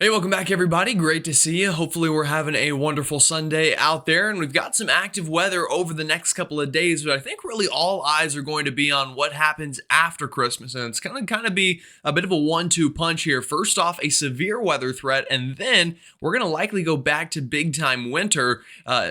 Hey, welcome back, everybody. Great to see you. Hopefully, we're having a wonderful Sunday out there, and we've got some active weather over the next couple of days. But I think really all eyes are going to be on what happens after Christmas, and it's going to kind of be a bit of a 1-2 punch here. First off, a severe weather threat, and then we're going to likely go back to big time winter,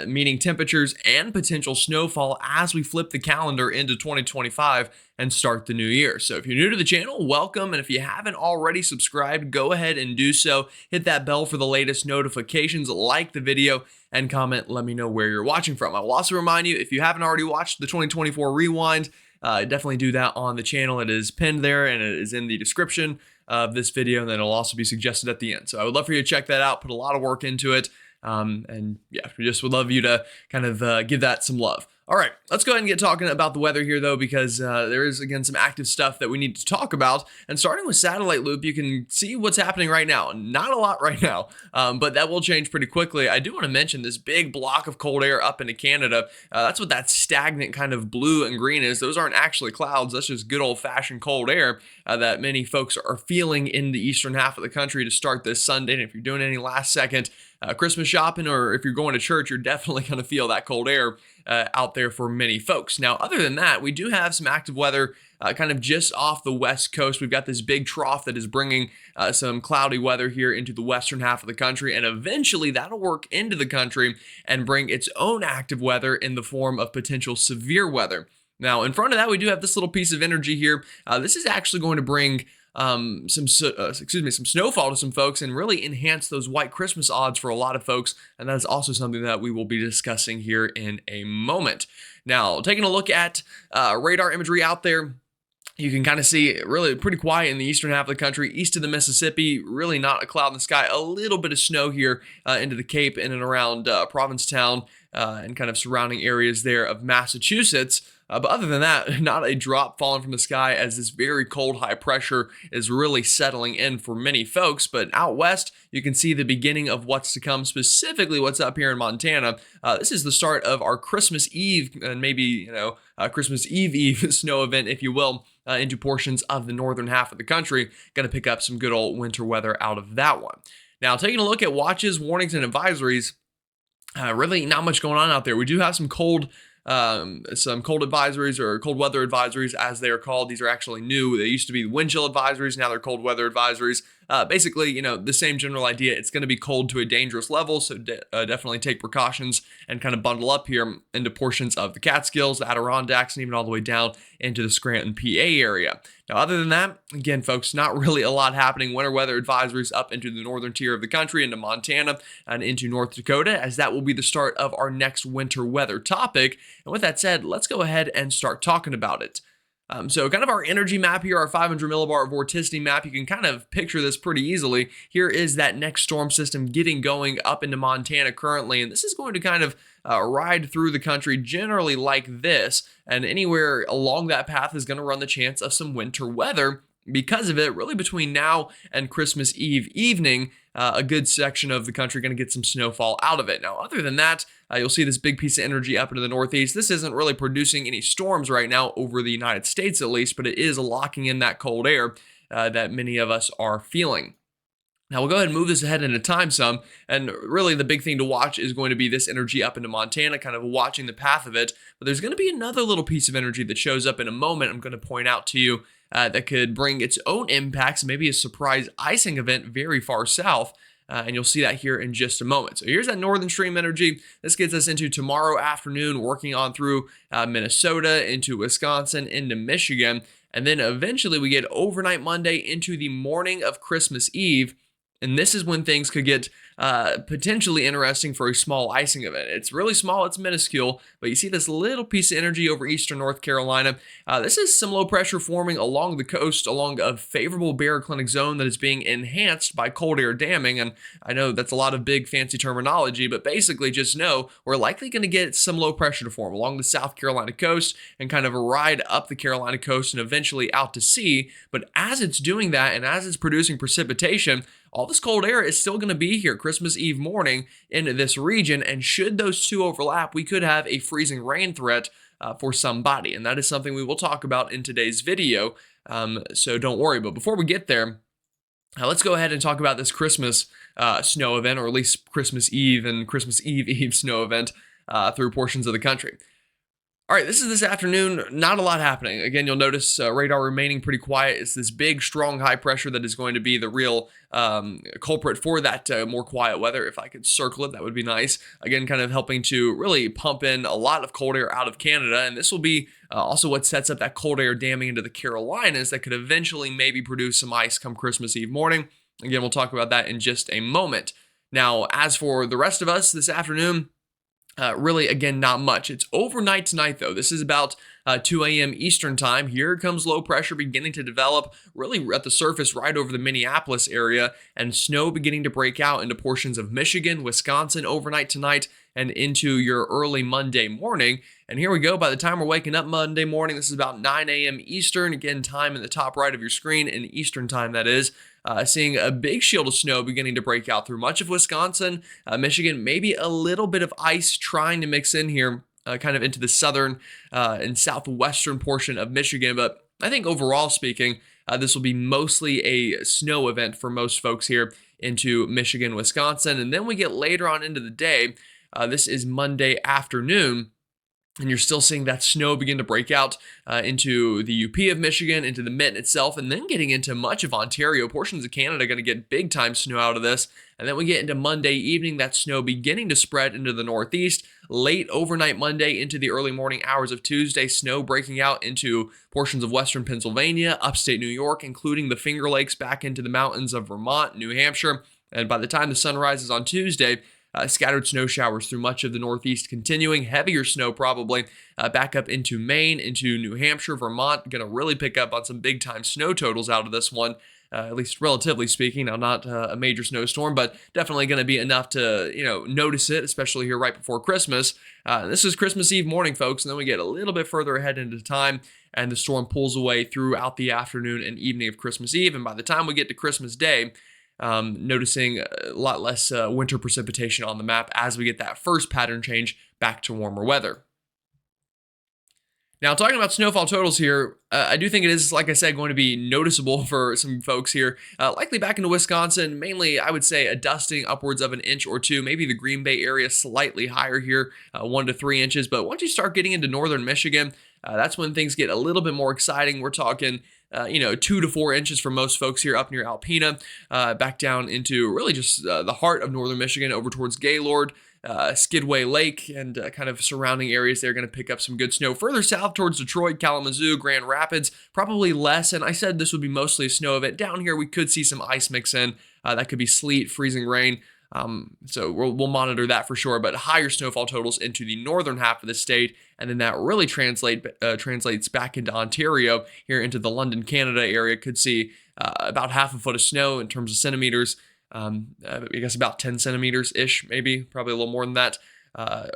meaning temperatures and potential snowfall as we flip the calendar into 2025 and start the new year. So if you're new to the channel, welcome. And if you haven't already subscribed, go ahead and do so. Hit that bell for the latest notifications, like the video, and comment. Let me know where you're watching from. I will also remind you, if you haven't already watched the 2024 Rewind, definitely do that on the channel. It is pinned there and it is in the description of this video, and then it'll also be suggested at the end. So I would love for you to check that out, put a lot of work into it. And yeah, we just would love you to kind of give that some love. All right, let's go ahead and get talking about the weather here, though, because there is, again, some active stuff that we need to talk about. And starting with satellite loop, you can see what's happening right now. Not a lot right now, but that will change pretty quickly. I do want to mention this big block of cold air up into Canada. That's what that stagnant kind of blue and green is. Those aren't actually clouds. That's just good old-fashioned cold air that many folks are feeling in the eastern half of the country to start this Sunday. And if you're doing any last-second Christmas shopping, or if you're going to church, you're definitely going to feel that cold air out there for many folks. Now, other than that, we do have some active weather kind of just off the west coast. We've got this big trough that is bringing some cloudy weather here into the western half of the country, and eventually that'll work into the country and bring its own active weather in the form of potential severe weather. Now, in front of that, we do have this little piece of energy here. This is actually going to bring some snowfall to some folks and really enhance those white Christmas odds for a lot of folks. And that is also something that we will be discussing here in a moment. Now, taking a look at radar imagery out there, you can kind of see really pretty quiet in the eastern half of the country, east of the Mississippi, really not a cloud in the sky, a little bit of snow here into the Cape in and around Provincetown and kind of surrounding areas there of Massachusetts. But other than that, not a drop falling from the sky as this very cold high pressure is really settling in for many folks. But out west, you can see the beginning of what's to come, specifically what's up here in Montana. This is the start of our Christmas Eve and maybe, Christmas Eve snow event, if you will, into portions of the northern half of the country. Going to pick up some good old winter weather out of that one. Now, taking a look at watches, warnings, and advisories, really not much going on out there. We do have some cold advisories, or cold weather advisories as they are called. These are actually new. They used to be wind chill advisories. Now they're cold weather advisories. Basically, the same general idea. It's going to be cold to a dangerous level. So definitely take precautions and kind of bundle up here into portions of the Catskills, the Adirondacks, and even all the way down into the Scranton, PA area. Now, other than that, again, folks, not really a lot happening. Winter weather advisories up into the northern tier of the country, into Montana and into North Dakota, as that will be the start of our next winter weather topic. And with that said, let's go ahead and start talking about it. So kind of our energy map here, our 500 millibar vorticity map, you can kind of picture this pretty easily. Here is that next storm system getting going up into Montana currently, and this is going to kind of ride through the country generally like this, and anywhere along that path is going to run the chance of some winter weather. Because of it, really between now and Christmas Eve evening, a good section of the country going to get some snowfall out of it. Now, other than that, you'll see this big piece of energy up into the northeast. This isn't really producing any storms right now over the United States, at least, but it is locking in that cold air that many of us are feeling. Now, we'll go ahead and move this ahead into time some, and really the big thing to watch is going to be this energy up into Montana, kind of watching the path of it. But there's going to be another little piece of energy that shows up in a moment I'm going to point out to you that could bring its own impacts, maybe a surprise icing event very far south. And you'll see that here in just a moment. So here's that northern stream energy. This gets us into tomorrow afternoon, working on through Minnesota, into Wisconsin, into Michigan. And then eventually we get overnight Monday into the morning of Christmas Eve. And this is when things could get potentially interesting for a small icing event. It's really small, it's minuscule, but you see this little piece of energy over eastern North Carolina. This is some low pressure forming along the coast, along a favorable baroclinic zone that is being enhanced by cold air damming. And I know that's a lot of big fancy terminology, but basically just know we're likely going to get some low pressure to form along the South Carolina coast and kind of ride up the Carolina coast and eventually out to sea. But as it's doing that and as it's producing precipitation, all this cold air is still going to be here Christmas Eve morning into this region, and should those two overlap, we could have a freezing rain threat for somebody, and that is something we will talk about in today's video, so don't worry. But before we get there, Let's go ahead and talk about this Christmas snow event, or at least Christmas Eve and Christmas Eve snow event through portions of the country. All right, this is this afternoon. Not a lot happening. Again, you'll notice radar remaining pretty quiet. It's this big, strong, high pressure that is going to be the real culprit for that more quiet weather. If I could circle it, that would be nice. Again, kind of helping to really pump in a lot of cold air out of Canada. And this will be also what sets up that cold air damming into the Carolinas that could eventually maybe produce some ice come Christmas Eve morning. Again, we'll talk about that in just a moment. Now, as for the rest of us this afternoon, really, again, not much. It's overnight tonight, though. This is about 2 a.m. Eastern time. Here comes low pressure beginning to develop really at the surface right over the Minneapolis area, and snow beginning to break out into portions of Michigan, Wisconsin overnight tonight and into your early Monday morning. And here we go. By the time we're waking up Monday morning, this is about 9 a.m. Eastern. Again, time in the top right of your screen, in Eastern time, that is. Seeing a big shield of snow beginning to break out through much of Wisconsin, Michigan, maybe a little bit of ice trying to mix in here, kind of into the southern and southwestern portion of Michigan. But I think overall speaking, this will be mostly a snow event for most folks here into Michigan, Wisconsin. And then we get later on into the day. This is Monday afternoon. And you're still seeing that snow begin to break out into the UP of Michigan, into the Mitten itself, and then getting into much of Ontario. Portions of Canada are going to get big time snow out of this. And then we get into Monday evening, that snow beginning to spread into the Northeast. Late overnight Monday into the early morning hours of Tuesday, snow breaking out into portions of western Pennsylvania, upstate New York, including the Finger Lakes, back into the mountains of Vermont, New Hampshire. And by the time the sun rises on Tuesday, scattered snow showers through much of the Northeast continuing. Heavier snow probably back up into Maine, into New Hampshire, Vermont. Going to really pick up on some big time snow totals out of this one, at least relatively speaking. Now, not a major snowstorm, but definitely going to be enough to, notice it, especially here right before Christmas. This is Christmas Eve morning, folks, and then we get a little bit further ahead into time, and the storm pulls away throughout the afternoon and evening of Christmas Eve. And by the time we get to Christmas Day, noticing a lot less winter precipitation on the map as we get that first pattern change back to warmer weather. Now, talking about snowfall totals here, I do think it is, like I said, going to be noticeable for some folks here. Likely back into Wisconsin, mainly, I would say, a dusting upwards of an inch or two. Maybe the Green Bay area slightly higher here, 1 to 3 inches. But once you start getting into northern Michigan, that's when things get a little bit more exciting. We're talking 2 to 4 inches for most folks here up near Alpena, back down into really just the heart of northern Michigan over towards Gaylord, Skidway Lake, and kind of surrounding areas. They're going to pick up some good snow. Further south towards Detroit, Kalamazoo, Grand Rapids, probably less. And I said this would be mostly a snow event. Down here, we could see some ice mix in. That could be sleet, freezing rain. So we'll monitor that for sure, but higher snowfall totals into the northern half of the state, and then that really translates back into Ontario, here into the London, Canada area. Could see about half a foot of snow in terms of centimeters. I guess about 10 centimeters-ish, maybe, probably a little more than that.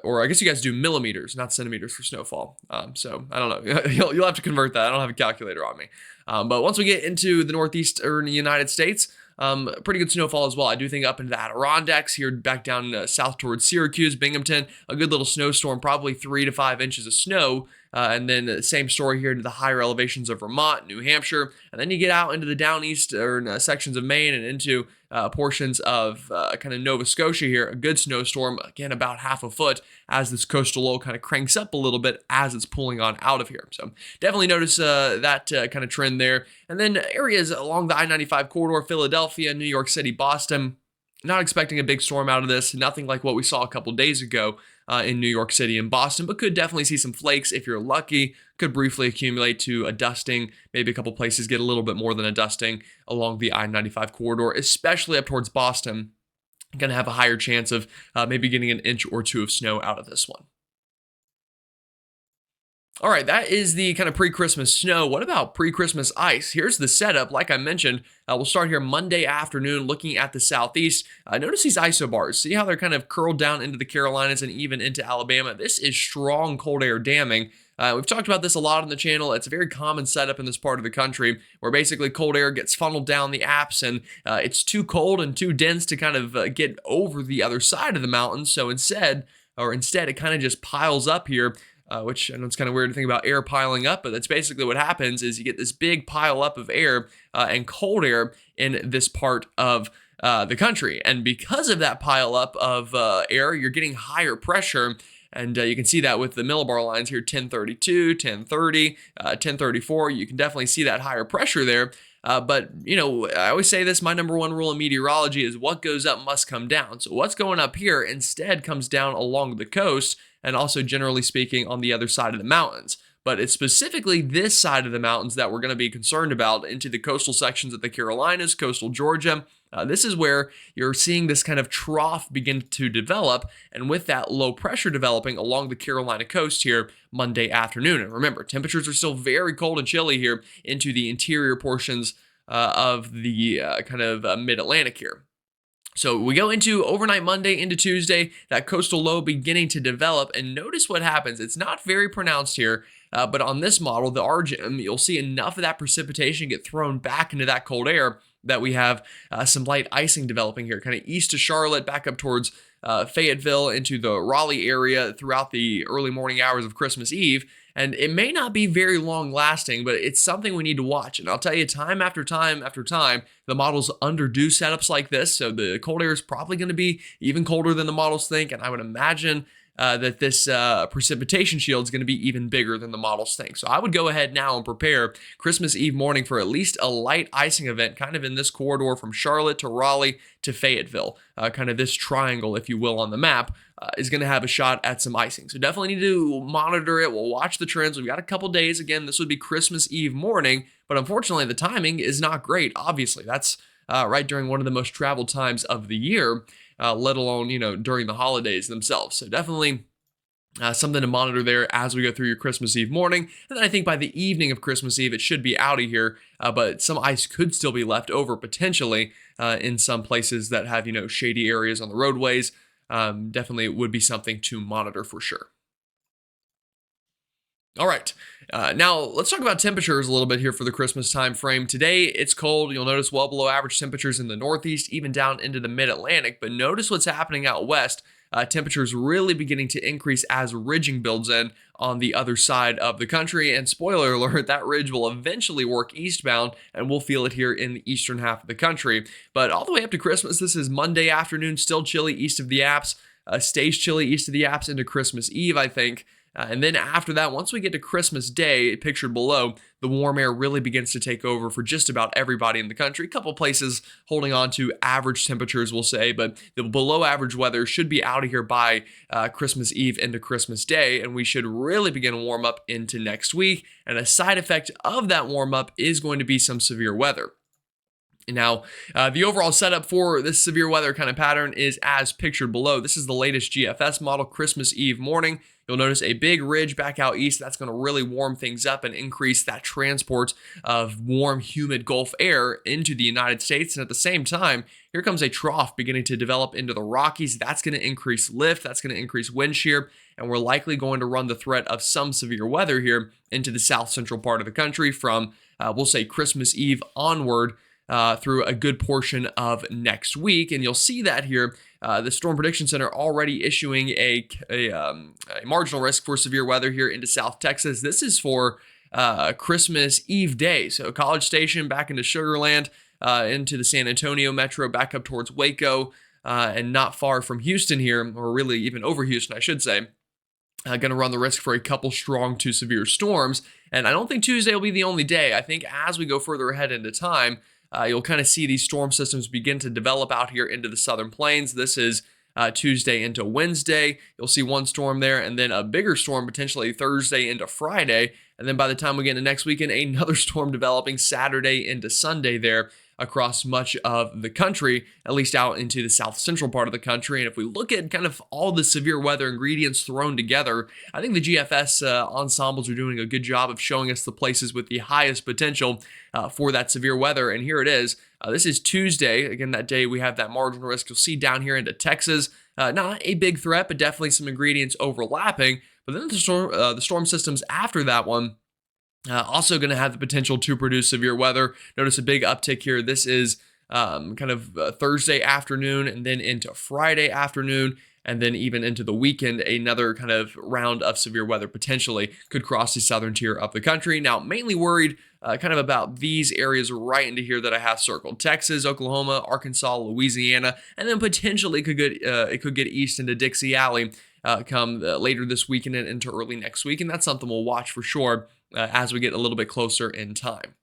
Or I guess you guys do millimeters, not centimeters for snowfall. So I don't know. You'll have to convert that. I don't have a calculator on me. But once we get into the northeastern United States, pretty good snowfall as well. I do think up into the Adirondacks here, back down south towards Syracuse, Binghamton, a good little snowstorm, probably 3 to 5 inches of snow. And then the same story here to the higher elevations of Vermont, New Hampshire. And then you get out into the down eastern sections of Maine and into portions of kind of Nova Scotia here. A good snowstorm, again, about half a foot as this coastal low kind of cranks up a little bit as it's pulling on out of here. So definitely notice that kind of trend there. And then areas along the I-95 corridor, Philadelphia, New York City, Boston. Not expecting a big storm out of this. Nothing like what we saw a couple days ago in New York City and Boston, but could definitely see some flakes if you're lucky. Could briefly accumulate to a dusting. Maybe a couple places get a little bit more than a dusting along the I-95 corridor, especially up towards Boston. Going to have a higher chance of maybe getting an inch or two of snow out of this one. All right, that is the kind of pre-Christmas snow. What about pre-Christmas ice? Here's the setup. Like I mentioned, we'll start here Monday afternoon looking at the southeast. Notice these isobars. See how they're kind of curled down into the Carolinas and even into Alabama. This is strong cold air damming. We've talked about this a lot on the channel. It's a very common setup in this part of the country where basically cold air gets funneled down the apps and it's too cold and too dense to kind of get over the other side of the mountain. So instead, it kind of just piles up here which I know it's kind of weird to think about air piling up, but that's basically what happens is you get this big pile up of air and cold air in this part of the country. And because of that pile up of air, you're getting higher pressure. And you can see that with the millibar lines here, 1032, 1030, 1034. You can definitely see that higher pressure there. But, I always say this, my number one rule in meteorology is what goes up must come down. So what's going up here instead comes down along the coast and also generally speaking on the other side of the mountains. But it's specifically this side of the mountains that we're going to be concerned about into the coastal sections of the Carolinas, coastal Georgia. This is where you're seeing this kind of trough begin to develop, and with that low pressure developing along the Carolina coast here Monday afternoon. And remember, temperatures are still very cold and chilly here into the interior portions of the mid-Atlantic here. So we go into overnight Monday into Tuesday, that coastal low beginning to develop, and notice what happens. It's not very pronounced here, but on this model, the RGM, you'll see enough of that precipitation get thrown back into that cold air that we have some light icing developing here, kind of east of Charlotte, back up towards Fayetteville, into the Raleigh area throughout the early morning hours of Christmas Eve. And it may not be very long lasting, but it's something we need to watch. And I'll tell you, time after time after time, the models underdo setups like this. So the cold air is probably going to be even colder than the models think. And I would imagine that this precipitation shield is going to be even bigger than the models think. So I would go ahead now and prepare Christmas Eve morning for at least a light icing event, kind of in this corridor from Charlotte to Raleigh to Fayetteville. Kind of this triangle, if you will, on the map. Is going to have a shot at some icing. So definitely need to monitor it. We'll watch the trends. We've got a couple days. Again, this would be Christmas Eve morning, but unfortunately the timing is not great. Obviously, that's right during one of the most traveled times of the year, let alone, during the holidays themselves. So definitely something to monitor there as we go through your Christmas Eve morning. And then I think by the evening of Christmas Eve, it should be out of here, but some ice could still be left over potentially in some places that have, shady areas on the roadways. Definitely it would be something to monitor for sure. All right, now let's talk about temperatures a little bit here for the Christmas time frame. Today it's cold. You'll notice well below average temperatures in the Northeast, even down into the mid-Atlantic. But notice what's happening out west. Temperatures really beginning to increase as ridging builds in on the other side of the country. And spoiler alert, that ridge will eventually work eastbound, and we'll feel it here in the eastern half of the country. But all the way up to Christmas, this is Monday afternoon, still chilly east of the Alps, stays chilly east of the Alps into Christmas Eve, I think. And then after that, once we get to Christmas Day, pictured below, the warm air really begins to take over for just about everybody in the country. A couple places holding on to average temperatures, we'll say, but the below average weather should be out of here by Christmas Eve into Christmas Day, and we should really begin to warm up into next week. And a side effect of that warm up is going to be some severe weather. Now, the overall setup for this severe weather kind of pattern is as pictured below. This is the latest GFS model, Christmas Eve morning. You'll notice a big ridge back out east. That's going to really warm things up and increase that transport of warm, humid Gulf air into the United States. And at the same time, here comes a trough beginning to develop into the Rockies. That's going to increase lift. That's going to increase wind shear. And we're likely going to run the threat of some severe weather here into the south central part of the country from, we'll say, Christmas Eve onward. Through a good portion of next week. And you'll see that here, the Storm Prediction Center already issuing a marginal risk for severe weather here into South Texas. This is for Christmas Eve day. So College Station back into Sugar Land, into the San Antonio metro, back up towards Waco, and not far from Houston here, or really even over Houston, I should say. Going to run the risk for a couple strong to severe storms. And I don't think Tuesday will be the only day. I think as we go further ahead into time, you'll kind of see these storm systems begin to develop out here into the southern plains. This is Tuesday into Wednesday. You'll see one storm there, and then a bigger storm potentially Thursday into Friday. And then by the time we get into next weekend, another storm developing Saturday into Sunday there across much of the country, at least out into the south central part of the country. And if we look at kind of all the severe weather ingredients thrown together, I think the GFS ensembles are doing a good job of showing us the places with the highest potential for that severe weather. And here it is. This is Tuesday. Again, that day we have that marginal risk. You'll see down here into Texas, not a big threat, but definitely some ingredients overlapping. But then the storm systems after that one, also going to have the potential to produce severe weather. Notice a big uptick here. This is kind of Thursday afternoon and then into Friday afternoon. And then even into the weekend, another kind of round of severe weather potentially could cross the southern tier of the country. Now, mainly worried kind of about these areas right into here that I have circled: Texas, Oklahoma, Arkansas, Louisiana, and then potentially it could get east into Dixie Alley come later this weekend and into early next week. And that's something we'll watch for sure as we get a little bit closer in time.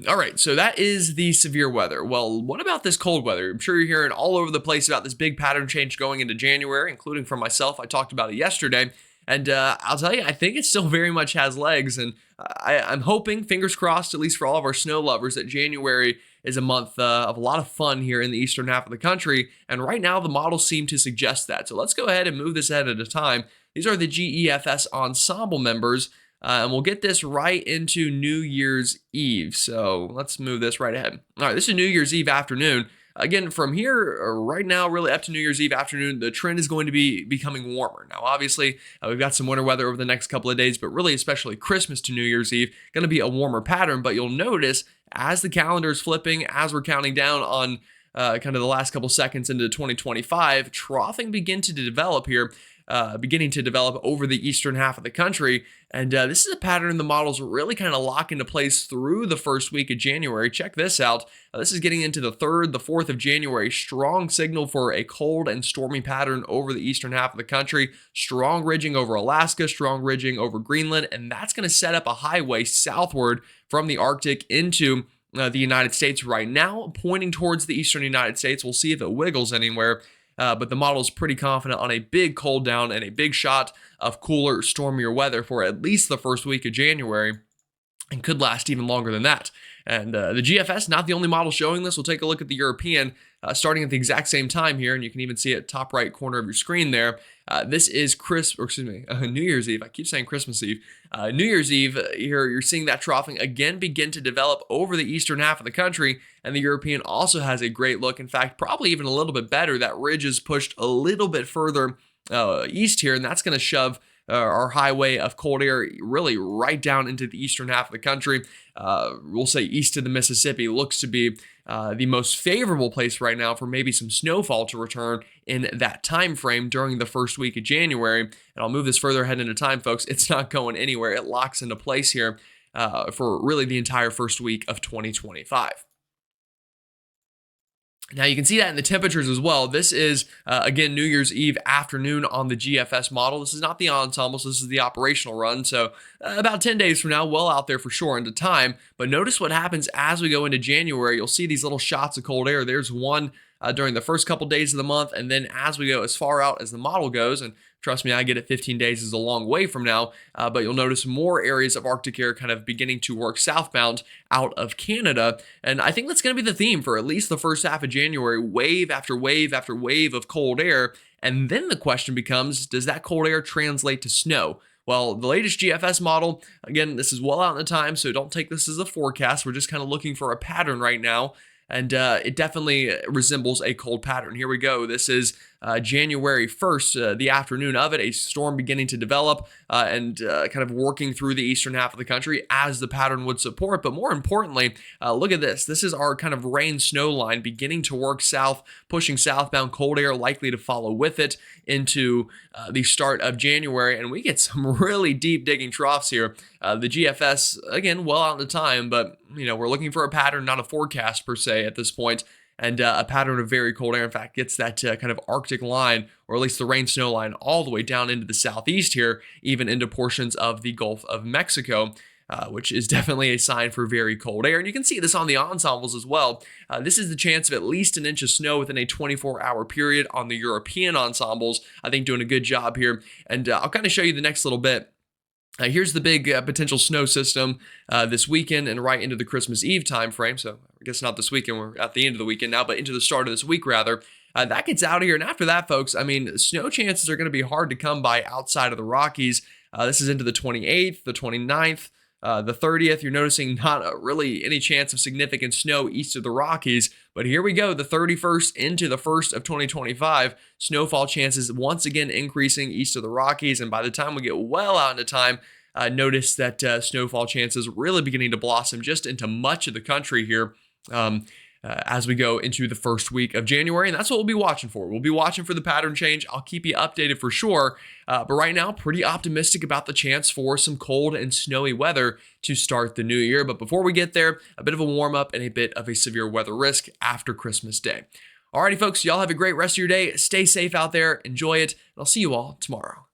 All right, so that is the severe weather. Well, what about this cold weather? I'm sure you're hearing all over the place about this big pattern change going into January, including for myself. I talked about it yesterday. And I'll tell you, I think it still very much has legs. And I'm hoping, fingers crossed, at least for all of our snow lovers, that January is a month of a lot of fun here in the eastern half of the country. And right now, the models seem to suggest that. So let's go ahead and move this ahead at a time. These are the GEFS ensemble members. And we'll get this right into New Year's Eve. So let's move this right ahead. All right, this is New Year's Eve afternoon. Again, from here right now, really up to New Year's Eve afternoon, the trend is going to be becoming warmer. Now, obviously, we've got some winter weather over the next couple of days, but really, especially Christmas to New Year's Eve, going to be a warmer pattern. But you'll notice as the calendar is flipping, as we're counting down on kind of the last couple seconds into 2025, troughing beginning to develop over the eastern half of the country. And this is a pattern the models really kind of lock into place through the first week of January. Check this out. This is getting into the 3rd, the 4th of January. Strong signal for a cold and stormy pattern over the eastern half of the country. Strong ridging over Alaska, strong ridging over Greenland, and that's going to set up a highway southward from the Arctic into the United States right now, pointing towards the eastern United States. We'll see if it wiggles anywhere. But the model is pretty confident on a big cold down and a big shot of cooler, stormier weather for at least the first week of January, and could last even longer than that. And the GFS, not the only model showing this. We'll take a look at the European, starting at the exact same time here, and you can even see it top right corner of your screen there. This is New Year's Eve. I keep saying Christmas Eve. New Year's Eve, here you're seeing that troughing again begin to develop over the eastern half of the country, and the European also has a great look. In fact, probably even a little bit better. That ridge is pushed a little bit further east here, and that's going to shove our highway of cold air really right down into the eastern half of the country. We'll say east of the Mississippi looks to be the most favorable place right now for maybe some snowfall to return in that time frame during the first week of January. And I'll move this further ahead into time, folks. It's not going anywhere. It locks into place here for really the entire first week of 2025. Now you can see that in the temperatures as well. This is, again, New Year's Eve afternoon on the GFS model. This is not the ensembles, this is the operational run. So about 10 days from now, well out there for sure into time. But notice what happens as we go into January. You'll see these little shots of cold air. There's one during the first couple days of the month. And then as we go as far out as the model goes, and trust me, I get it, 15 days is a long way from now, but you'll notice more areas of Arctic air kind of beginning to work southbound out of Canada. And I think that's going to be the theme for at least the first half of January, wave after wave after wave of cold air. And then the question becomes, does that cold air translate to snow? Well, the latest GFS model, again, this is well out in the time, so don't take this as a forecast. We're just kind of looking for a pattern right now. And it definitely resembles a cold pattern. Here we go. This is January 1st, the afternoon of it, a storm beginning to develop and kind of working through the eastern half of the country as the pattern would support. But more importantly, look at this. This is our kind of rain snow line beginning to work south, pushing southbound cold air likely to follow with it into the start of January. And we get some really deep digging troughs here. The GFS, again, well out in the time, but we're looking for a pattern, not a forecast per se at this point. And a pattern of very cold air, in fact, gets that kind of Arctic line, or at least the rain snow line, all the way down into the southeast here, even into portions of the Gulf of Mexico, which is definitely a sign for very cold air. And you can see this on the ensembles as well. This is the chance of at least an inch of snow within a 24-hour period on the European ensembles. I think doing a good job here. And I'll kind of show you the next little bit. Here's the big potential snow system this weekend and right into the Christmas Eve time frame. So I guess not this weekend, we're at the end of the weekend now, but into the start of this week rather. That gets out of here. And after that, folks, I mean, snow chances are going to be hard to come by outside of the Rockies. This is into the 28th, the 29th, the 30th. You're noticing not really any chance of significant snow east of the Rockies. But here we go, the 31st into the 1st of 2025. Snowfall chances once again increasing east of the Rockies. And by the time we get well out into time, notice that snowfall chances really beginning to blossom just into much of the country here. as we go into the first week of January. And that's what we'll be watching for. We'll be watching for the pattern change. I'll keep you updated for sure. But right now, pretty optimistic about the chance for some cold and snowy weather to start the new year. But before we get there, a bit of a warm up and a bit of a severe weather risk after Christmas Day. Alrighty, folks, y'all have a great rest of your day. Stay safe out there. Enjoy it. And I'll see you all tomorrow.